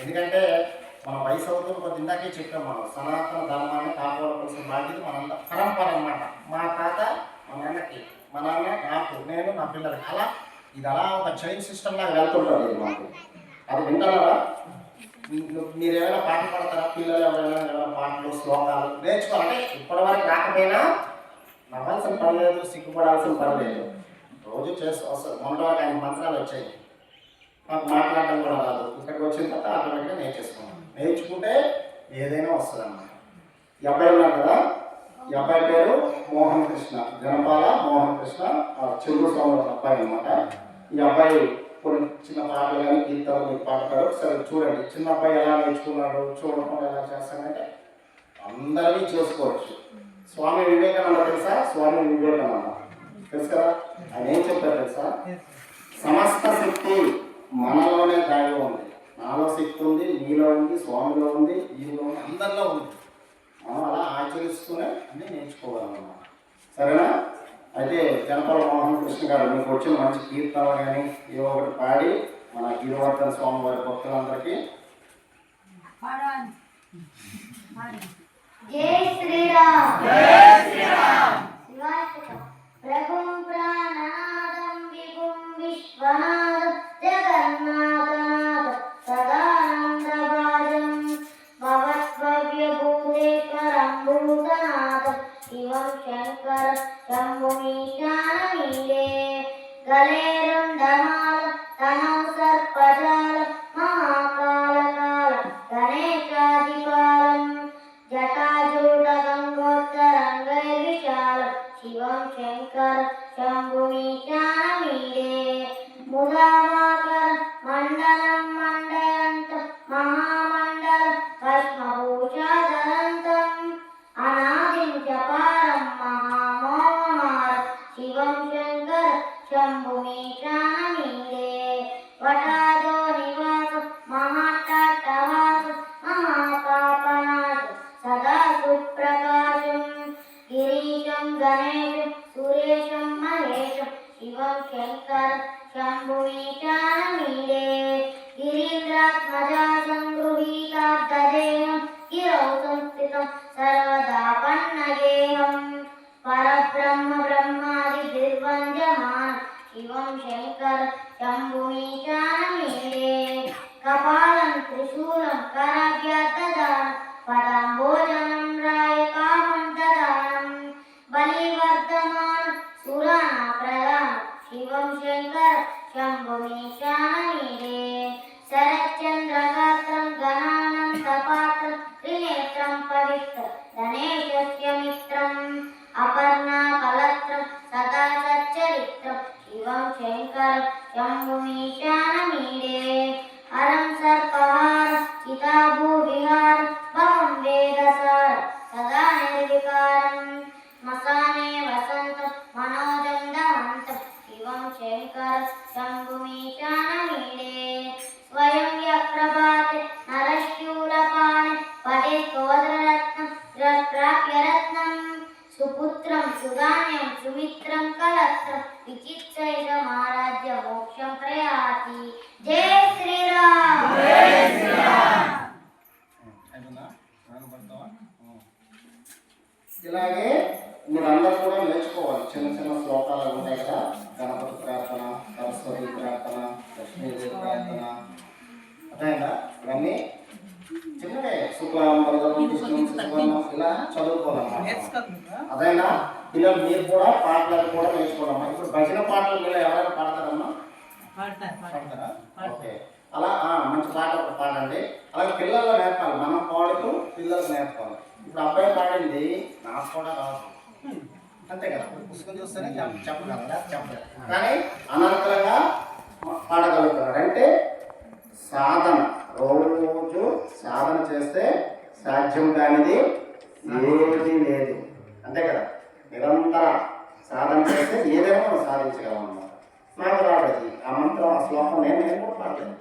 ఎందుకంటే మన వయసు అవుతుంది కొద్ది ఇందాకే చెప్పాం, మనం సనాతన ధర్మాన్ని కాపాడుకోవాల్సిన బాధ్యత మనంత పరంపర అనమాట. మా తాత మా నాన్నకి, మా నాన్న నాకు, నేను నా పిల్లలకి, అలా ఇది అలా ఒక చైన్ సిస్టమ్ లాగా వెళ్తుంటుంది మాకు. అది వింటారా? మీరు ఏమైనా పాట పడతారా? పిల్లలు ఏమైనా పాటలు శ్లోకాలు నేర్చుకోవాలంటే ఇప్పటివరకు రాకపోయినా నవ్వాల్సిన పర్లేదు, సిగ్గుపడాల్సిన పర్లేదు, రోజు చేస్తూ వస్తారు. మొన్నటి వరకు 5 మంత్రాలు వచ్చాయి, మాకు మాట్లాడడం కూడా రాదు. ఇక్కడికి వచ్చిన తర్వాత ఆటోమేటిక్గా నేర్చేసుకున్నాం. నేర్చుకుంటే ఏదైనా వస్తుంది అన్నమాట. ఈ అబ్బాయి ఉన్నారు కదా, ఈ అబ్బాయి పేరు మోహన్ కృష్ణ, జనపాల మోహన్ కృష్ణ, చెరువు స్వామి అబ్బాయి అనమాట. ఈ అబ్బాయి కొన్ని చిన్న పాటలు కానీ గీతాలు మీకు పాడతారు. సరే చూడండి, చిన్న అబ్బాయి ఎలా నేర్చుకున్నాడు, చూడకుండా ఎలా చేస్తానంటే అందరినీ చేసుకోవచ్చు. స్వామి వివేకానంద తెలుసా? స్వామి వివేకానంద తెలుసు కదా, ఆయన ఏం చెప్పారు తెలుసా? సమస్త శక్తి మనలోనే దాగి ఉంది. నాలో శక్తి ఉంది, నీలో ఉంది, స్వామిలో ఉంది, ఈలో ఉంది, అందరిలో ఉంది. మనం అలా ఆచరిస్తూనే అన్నీ నేర్చుకోవాలన్నమాట. సరేనా? అయితే జనపాల మోహన్ కృష్ణ గారు మీకు వచ్చిన మంచి కీర్తనలు కానీ ఏవో ఒకటి పాడి మన గిరివర్ధన స్వామి వారి భక్తులందరికీ జై శ్రీరామ్, జై శ్రీరామ్. ప్రభుం ప్రాణనాదం విభుం విశ్వనాథం జగన్నాథనాథం సదానందభాజం భవద్భవ్యభూతేశ్వరం భూతనాథం శివం శంకర శంభుమీశానమీడే గలేరుండమాలం తనౌ సర్పజాలం మహాకాళకాలం గణేశాదిపాలం జటాజూట గంగోత్తరంగైర్విశాలం శివం శంకర శంభుమీశానమీడే ముదామాకరం మండలం మండయంతం మహామండలం భస్మభూషాధరంతం అనాదిం చపారం మహామోహమారం శివం శంకర శంభుమీశానమీడే వటాదో నివాసం మహాట్టహాసం మహాపాపనాశం సదా సుప్రకాశం గిరీశం గణేశం సురేశం మహేశం శివం శంకర శంభుమీశానమీడే గిరీంద్రాత్మజా సంగృహీతార్థదేహం గిరౌ సంస్థితం సర్వదా పన్నగేహం పరబ్రహ్మ బ్రహ్మాది దిర్వంజమానం శివం శంకర శంభుమీశానమీడే కపాలం త్రిశూలం కరాభ్యాతదానం పదాంబోజనం రాయకామం దదానం బలివర్ధమానం సురాణ ప్రదానం శివం శంకర శంభుమీశానమీడే శరచంద్రగాత్రం గణానందపాత్రం త్రినేత్రం పవిత్రం గణేశస్య మిత్రం అపర్ణాకలత్రం సదా సచ్చరిత్రం శివం శంకర శంభుమీశానమీడే హరం సర్పహారం చితాభూవిహారం భవం వేదసారం సదా నిర్వికారం మసానే వసంతం మనోజం దహంతం శివం శంకర శంభుమీశానమీడే స్వయం యప్రభాతే నరశూలపాణి పదే సోదరరత్నం ప్రాప్యరత్నం సుపుత్రం సుధాన్యం సుమిత్రం కలత్రం విచిత్రైషమారాధ్య మోక్షం ప్రయాతి. జై శ్రీరామ్, జై శ్రీరామ్. ఇలాగే మీరందరూ కూడా నేర్చుకోవాలి. చిన్న చిన్న శ్లోకాలు ఉంటాయి కదా, గణపతి ప్రార్థన, సరస్వతి ప్రార్థన, లక్ష్మీదేవి ప్రార్థన, అర్థమైందా? ఇవన్నీ చిన్నవే. శుక్లాంబరధరం విష్ణుం శశివర్ణం ఇలా చదువుకోవాలన్నమాట. అదైనా పిల్లలు మీరు కూడా పాటలు కూడా నేర్చుకోవాలమ్మా. ఇప్పుడు భజన పాటలు మీరు ఎవరైనా పాడతారమ్మా? పాడతారా? ఓకే, అలా మంచి పాట పాడండి. అలాగే పిల్లల్లో నేర్పాలి. మనం పాడుతూ పిల్లలు నేర్పాలి. ఇప్పుడు అబ్బాయి పాడింది నాకు కూడా రాదు, అంతే కదా. పుస్తకం చూస్తేనే చెప్పగలరా? చెప్పలేదు, కానీ అనంతరంగా పాడగలుగుతున్నారు. అంటే సాధన, రోజు సాధన చేస్తే సాధ్యం కానిది ఏది లేదు, అంతే కదా. నిరంతర సాధన చేస్తే ఏదైనా మనం సాధించగలం అన్నమాట. నాకు రాలేదు ఆ మంత్రం, ఆ శ్లోకం నేను కూడా పాడలేదు.